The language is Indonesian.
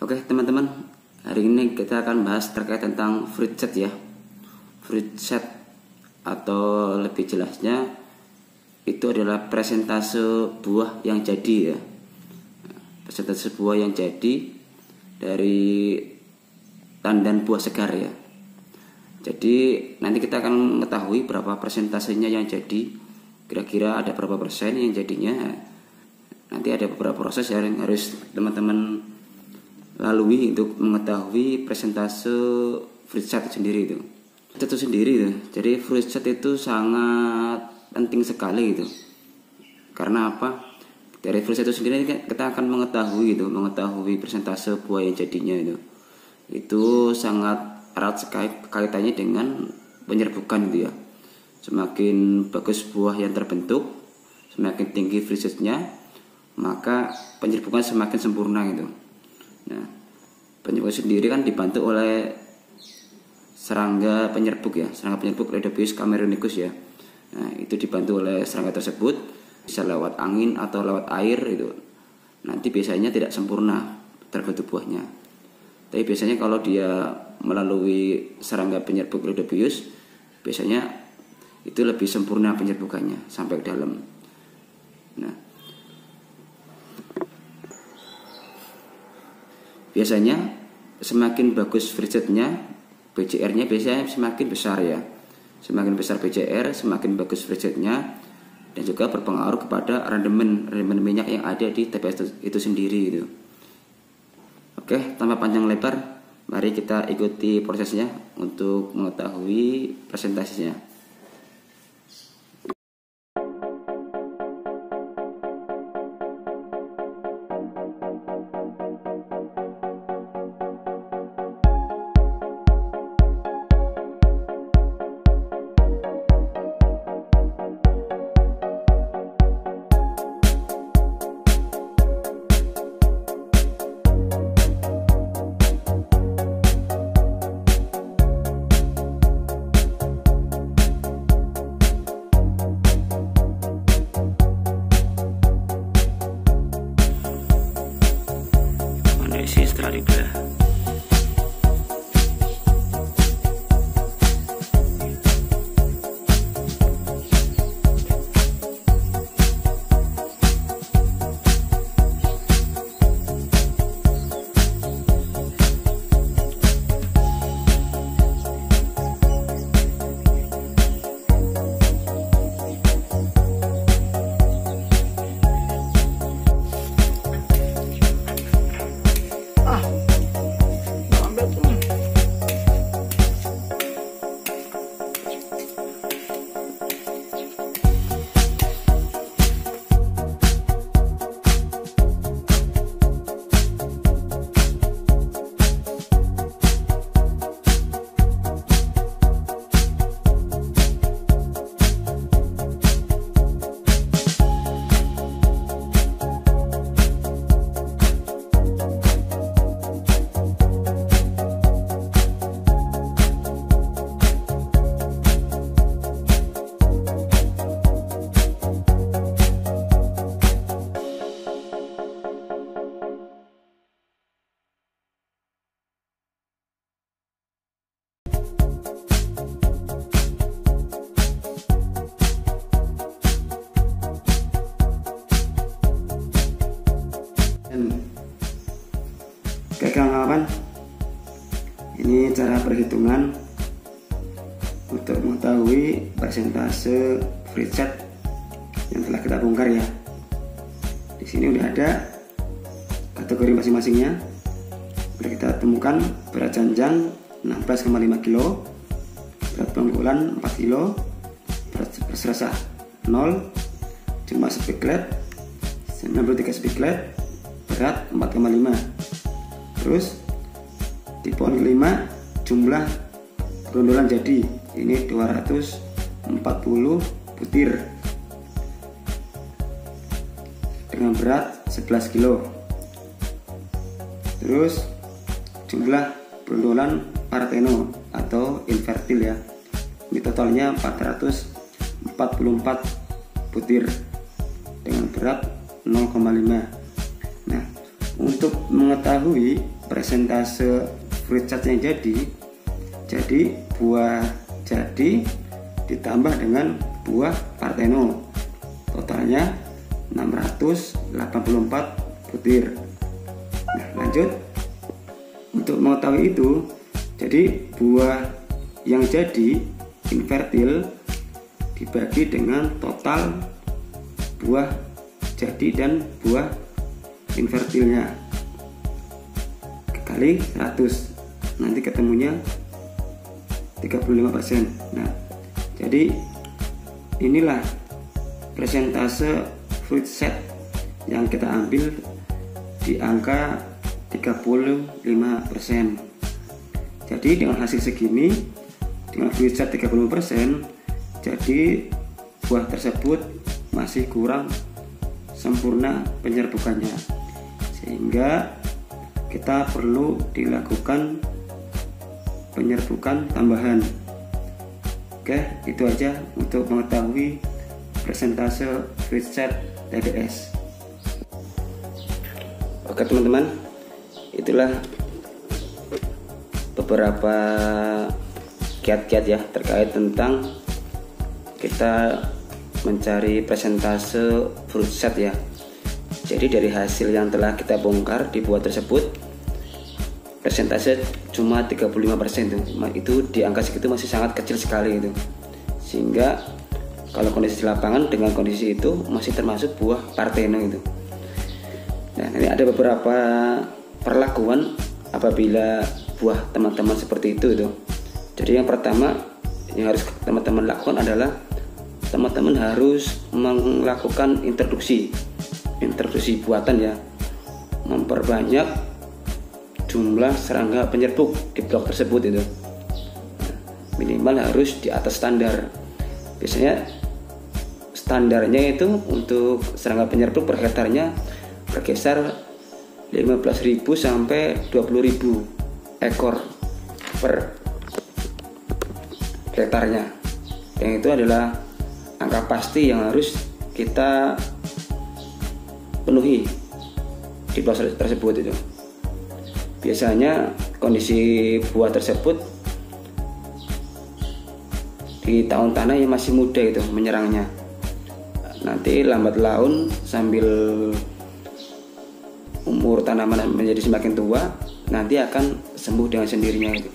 Oke teman-teman, hari ini kita akan bahas terkait tentang fruit set ya. Fruit set atau lebih jelasnya itu adalah presentase buah yang jadi ya. Presentase buah yang jadi dari tandan buah segar ya. Jadi nanti kita akan mengetahui berapa persentasenya yang jadi, kira-kira ada berapa persen yang jadinya. Nanti ada beberapa proses yang harus teman-teman lalui untuk mengetahui persentase fruit set itu sendiri itu. Itu sendiri itu. Jadi fruit set itu sangat penting sekali gitu. Karena apa? Dari fruit set itu sendiri kita akan mengetahui persentase buah yang jadinya itu. Itu sangat erat sekali kaitannya dengan penyerbukan gitu ya. Semakin bagus buah yang terbentuk, semakin tinggi fruit setnya, maka penyerbukan semakin sempurna gitu. Nah, penyerbukan sendiri kan dibantu oleh serangga penyerbuk ya, serangga penyerbuk Rhodophyus cameronicus ya. Nah, itu dibantu oleh serangga tersebut, bisa lewat angin atau lewat air itu. Nanti biasanya tidak sempurna terbentuk buahnya. Tapi biasanya kalau dia melalui serangga penyerbuk Rhodophyus, biasanya itu lebih sempurna penyerbukannya sampai ke dalam. Nah, biasanya semakin bagus fruit setnya, BCR-nya biasanya semakin besar ya. Semakin besar BCR, semakin bagus fruit setnya, dan juga berpengaruh kepada rendemen minyak yang ada di TBS itu sendiri gitu. Oke, tanpa panjang lebar, mari kita ikuti prosesnya untuk mengetahui presentasinya. Terrible. Oke kawan-kawan, ini cara perhitungan untuk mengetahui persentase fruit set yang telah kita bongkar ya. Di sini udah ada kategori masing-masingnya. Udah kita temukan berat janjang 16,5 kg, berat bangkulan 4 kg, berat serasa 0, jumlah spiklet 93 spiklet, berat 4,5. Terus di pohon kelima jumlah grondolan jadi ini 240 butir dengan berat 11 kg. Terus jumlah grondolan parteno atau infertil ya, ini totalnya 444 butir dengan berat 0,5. Nah, untuk mengetahui persentase fruit charge yang jadi buah jadi ditambah dengan buah Parteno, totalnya 684 butir. Nah, lanjut. Untuk mengetahui itu, jadi buah yang jadi infertil dibagi dengan total buah jadi dan buah infertilnya kali 100, nanti ketemunya 35%. Nah, jadi inilah persentase fruit set yang kita ambil di angka 35%. Jadi dengan hasil segini, dengan fruit set 35%, jadi buah tersebut masih kurang sempurna penyerbukannya, sehingga kita perlu dilakukan penyerbukan tambahan. Oke, itu aja untuk mengetahui persentase fruit set TBS. Oke teman-teman, itulah beberapa kiat-kiat ya terkait tentang kita mencari persentase fruit set ya. Jadi dari hasil yang telah kita bongkar di buah tersebut, persentase cuma 35% itu di angka segitu masih sangat kecil sekali itu. Sehingga kalau kondisi di lapangan dengan kondisi itu masih termasuk buah Parteno itu. Nah, ini ada beberapa perlakuan apabila buah teman-teman seperti itu. Jadi yang pertama yang harus teman-teman lakukan adalah teman-teman harus melakukan introduksi buatan ya, memperbanyak jumlah serangga penyerbuk di blok tersebut itu. Minimal harus di atas standar. Biasanya standarnya itu untuk serangga penyerbuk per hektarnya berkisar 15.000 sampai 20.000 ekor per hektarnya. Yang itu adalah angka pasti yang harus kita penuhi di blok tersebut itu. Biasanya kondisi buah tersebut di tahun tanah yang masih muda itu menyerangnya. Nanti lambat laun sambil umur tanaman menjadi semakin tua, nanti akan sembuh dengan sendirinya itu.